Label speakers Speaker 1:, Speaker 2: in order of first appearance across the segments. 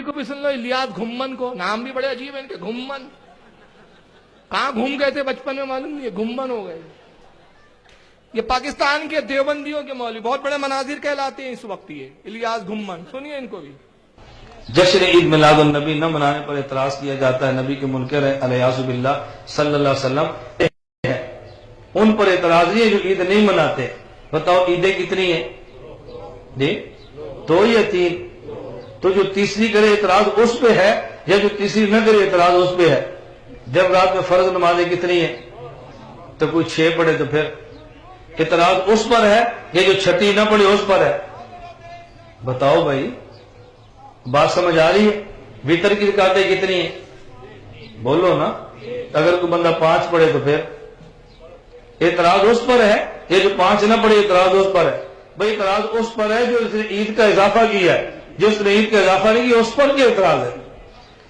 Speaker 1: को भी सुन लो, इलियास घुम्मन को, नाम भी बड़े अजीब है इनके, घुम्मन। कहां घूम गए थे बचपन में मालूम नहीं है, घुम्मन हो गए। ये पाकिस्तान के देवबंदियों के मौलवी बहुत बड़े मनाजिर कहलाते हैं इस वक्त, ये इलियास घुम्मन, सुनिए इनको भी।
Speaker 2: जश्न ईद मिलादुन नबी न मनाने पर एतराज किया जाता है। नबी के मुनकर अलैहिस्सलाम सल्लल्लाहु अलैहि वसल्लम है, उन पर एतराज नहीं है जो ईद नहीं मनाते। बताओ ईदें कितनी है जी, 2 या 3? तो जो तीसरी करे एतराज उस पे है, या जो तीसरी न करे एतराज उस पे है। जब रात में फर्ज नमाजें कितनी है, तो कोई 6 पढ़े तो फिर एतराज उस पर है, या जो छठी न पढ़े उस पर है। बताओ भाई, बात समझ आ रही है? वितर की रिकातें कितनी है बोलो ना। अगर कोई बंदा 5 पढ़े तो फिर एतराज उस पर है, ये जो 5 न पढ़े एतराज उस पर है। भाई एतराज उस पर है जो उसने ईद का इजाफा किया है, जो उसने ईद का इजाफा नहीं किया उस पर क्या एतराज है।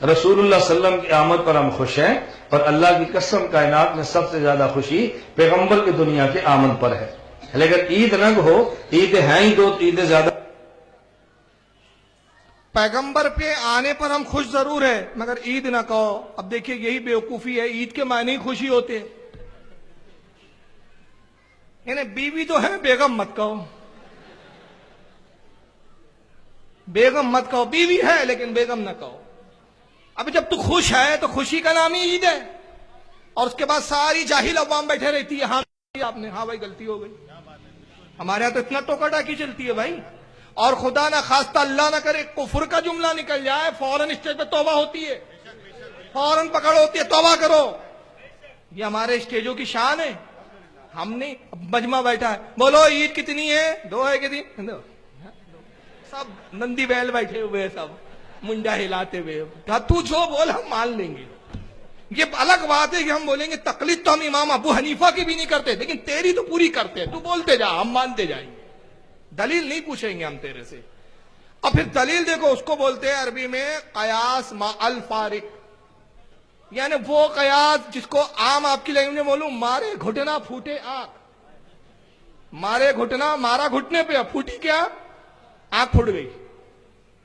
Speaker 2: रसूलुल्लाह सल्लल्लाहु अलैहि वसल्लम की आमद पर हम खुश हैं, और अल्लाह की कसम कायनात में सबसे ज्यादा खुशी पैगंबर की दुनिया के आमद पर है। लेकिन ईद न हो, ईद है ही 2, ईद ज्यादा।
Speaker 1: पैगंबर पे आने पर हम खुश जरूर है, मगर ईद ना कहो। अब देखिए यही बेवकूफी है, ईद के मायने ही खुशी होते हैं। यानी बीवी तो है, बेगम मत कहो, बेगम मत कहो, बीवी है लेकिन बेगम ना कहो। अब जब तू खुश है तो खुशी का नाम ही ईद है। और उसके बाद सारी जाहिल अवाम बैठे रहती है, हाँ आपने, हाँ भाई गलती हो गई। हमारे यहां तो इतना टोका टाकी चलती है भाई, और खुदा ना खास्ता अल्लाह ना करे कुफर का जुमला निकल जाए, फौरन स्टेज पे तौबा होती है, फौरन पकड़ होती है, तौबा करो। ये हमारे स्टेजों की शान है। हमने मजमा बैठा है, बोलो ईद कितनी है, 2 है कितनी, सब नंदी बैल बैठे हुए हैं, सब मुंडा हिलाते हुए, तू जो बोल हम मान लेंगे। ये अलग बात है कि हम बोलेंगे तकलीद तो हम इमाम अबू हनीफा की भी नहीं करते, लेकिन तेरी तो पूरी करते हैं, तू बोलते जा हम मानते जाएंगे, दलील नहीं पूछेंगे हम तेरे से। और फिर दलील देखो, उसको बोलते हैं अरबी में कयास मा अल फारिक, यानी वो कयास जिसको आम आपकी लैंग्वेज में बोलूं, मारे घुटना फूटे आंख, मारे घुटना, मारा घुटने पे, फूटी क्या, आंख फूट गई।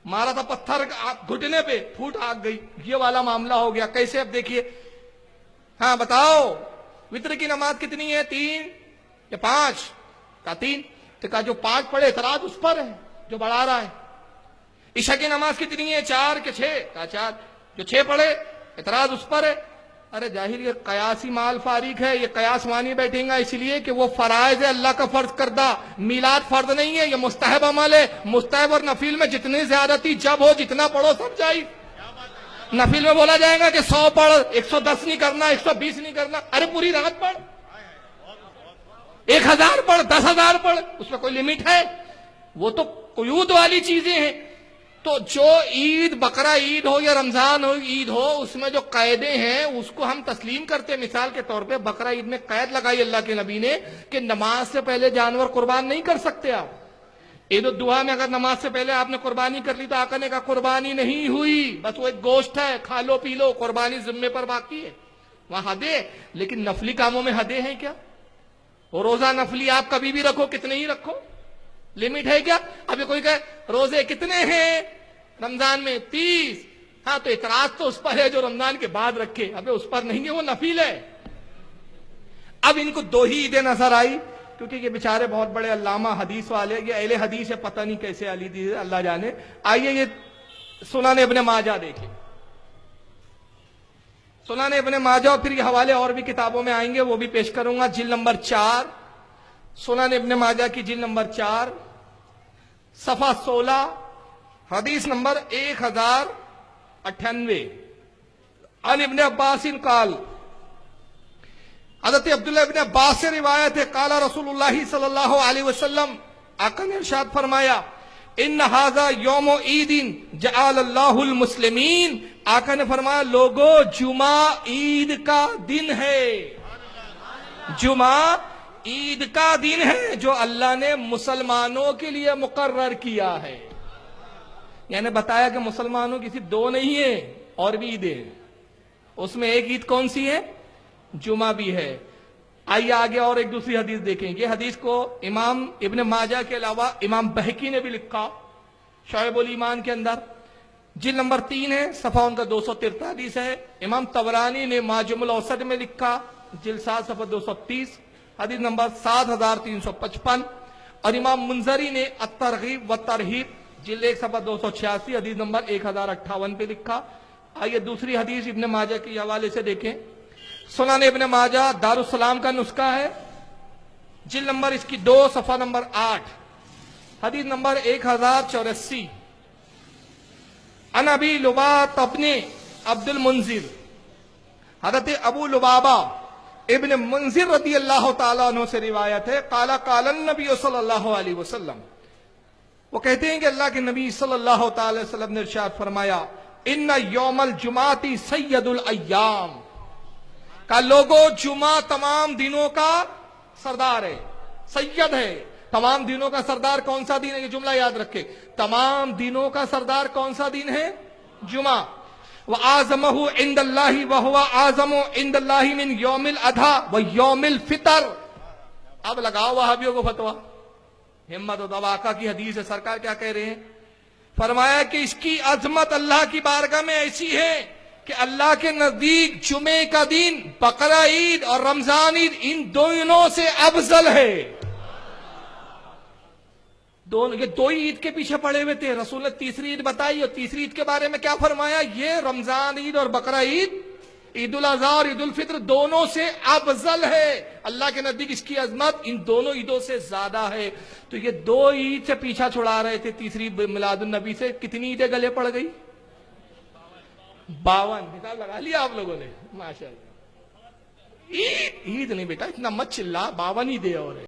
Speaker 1: मारा था पत्थर घुटने पे, फूट आंख गई, ये वाला मामला हो गया। कैसे, अब देखिए, हाँ बताओ वित्र की नमाज कितनी है, 3 या 5? का 3, तो कहा जो 5 पढ़े एतराज उस पर है जो बढ़ा रहा है। ईशा की नमाज कितनी है, 4 के 6? कहा 4, जो 6 पढ़े एतराज उस पर है। अरे जाहिर ये कयासी माल फारिक है, ये कयास मानी बैठेगा इसलिए कि वो फराइज है अल्लाह का फर्ज करदा, मिलाद फर्ज नहीं है, ये मुस्तहब अमल है। मुस्तहब और नफील में जितनी ज्यादती जब हो, जितना पढ़ो सब जाए। नफील में बोला जाएगा कि 100 पढ़, 110 नहीं करना, 120 नहीं करना। अरे पूरी रात पढ़, 1000 पढ़, 10,000 पढ़, उसमें कोई लिमिट है? वो तो कुयूद वाली चीजें हैं। तो जो ईद, बकरा ईद हो या रमजान हो ईद हो, उसमें जो कैदे हैं उसको हम तस्लीम करते हैं। मिसाल के तौर पे बकरा ईद में कैद लगाई अल्लाह के नबी ने कि नमाज से पहले जानवर कुर्बान नहीं कर सकते आप। ईद उद दुहा में अगर नमाज से पहले आपने कुर्बानी कर ली तो आका ने कहा कुर्बानी नहीं हुई, बस वो एक गोश्त है, खा लो पी लो, कुर्बानी जिम्मे पर बाकी है। वहां हदे, लेकिन नफली कामों में हदे हैं क्या? वो रोजा नफली आप कभी भी रखो, कितने ही रखो, लिमिट है क्या? अभी कोई कहे रोजे कितने हैं रमजान में, 30, हाँ तो इतराज तो उस पर है जो रमजान के बाद रखे। अबे उस पर नहीं है, वो नफील है। अब इनको 2 ही ईदें नजर आई, क्योंकि ये बेचारे बहुत बड़े अल्लामा हदीस वाले, ये अहले हदीस है, पता नहीं कैसे अली दी अल्लाह जाने। आइए ये सुनान इब्ने माजा देखिए, सुनान इब्ने माजा, और फिर ये हवाले और भी किताबों में आएंगे, वो भी पेश करूंगा। जिल्द नंबर 4, सुनान इब्ने माजा की जिल्द नंबर 4, सफा 16, हदीस नंबर 1098। अन इब्ने अब्बास काल, हज़रत अब्दुल्लाह इब्ने अब्बास से रिवायत है, काला रसूलुल्लाह सल्लल्लाहु अलैहि वसल्लम, आका ने इरशाद फरमाया, इन हाजा यौम ईदिन जअलल्लाहुल मुस्लिमीन, आका ने फरमाया लोगो जुमा ईद का दिन है, जुमा ईद का दिन है जो अल्लाह ने मुसलमानों के लिए मुकर्रर किया है। यानी बताया कि मुसलमानों की सिर्फ 2 नहीं है, और भी ईदें, उसमें एक ईद कौन सी है, जुमा भी है। आइए आगे और एक दूसरी हदीस देखेंगे। हदीस को इमाम इब्ने माजा के अलावा इमाम बहकी ने भी लिखा शोएबुल ईमान के अंदर। जिल नंबर 3 है, सफा उनका 243 है। इमाम तबरानी ने माजुमुल औसत में लिखा, जिल 7 सफा 230, हदीस नंबर 7355। और इमाम मुंजरी ने अत-तरगीब व तरहीब, जिल 1 सफा 286, हदीस नंबर 1058 पे लिखा। आइए दूसरी हदीस इब्न माजा के हवाले से देखें। सुनान इब्न माजा दारुस्सलाम का नुस्खा है, जिल नंबर इसकी 2 सफा नंबर 8, हदीस नंबर 1084। अन अबी लुबात अपने अब्दुल मुंजिर, हजरत अबू लुबाबा इब्न मुंजिर रदी अल्लाह ताला अन्हु से रिवायत है, काला कालन नबी सल्लल्लाहु अलैहि वसल्लम, वो कहते हैं कि अल्लाह के नबी सल्लल्लाहु अलैहि वसल्लम ने इरशाद फरमाया, इन्ना यौमल जुमाती सैयदुल अय्याम, का लोगो जुमा तमाम दिनों का सरदार है, सैयद है। तमाम दिनों का सरदार कौन सा दिन है, ये जुमला याद रखे। तमाम दिनों का सरदार कौन सा दिन है, जुमा। व आजमहु इंदल्लाहि व हुवा आजमु इंदल्लाहि मिन यौमिल अधा व यौमिल फितर। अब लगाओ वहाबियों को फतवा, हिम्मत और दवाका की हदीस है। सरकार क्या कह रहे हैं, फरमाया कि इसकी अजमत अल्लाह की बारगाह में ऐसी है कि अल्लाह के नजदीक जुमे का दिन, बकरा ईद और रमजान ईद इन दोनों से अफजल है। दोनों, ये दो ही ईद के पीछे पड़े हुए थे। रसूल ने तीसरी ईद बताई, और तीसरी ईद के बारे में क्या फरमाया, ये रमजान ईद और बकरा ईद, ईद उल अज़हा और ईद उल फित्र दोनों से अफजल है। अल्लाह के नजदीक इसकी अजमत इन दोनों ईदों से ज्यादा है। तो ये दो ईद से पीछा छुड़ा रहे थे, तीसरी मिलादुन नबी से। कितनी ईदें गले पड़ गई, 52। हिसाब लगा लिया आप लोगों ने, माशाअल्लाह। ईद ईद नहीं बेटा, इतना मत चिल्ला, 52 ईदें और है।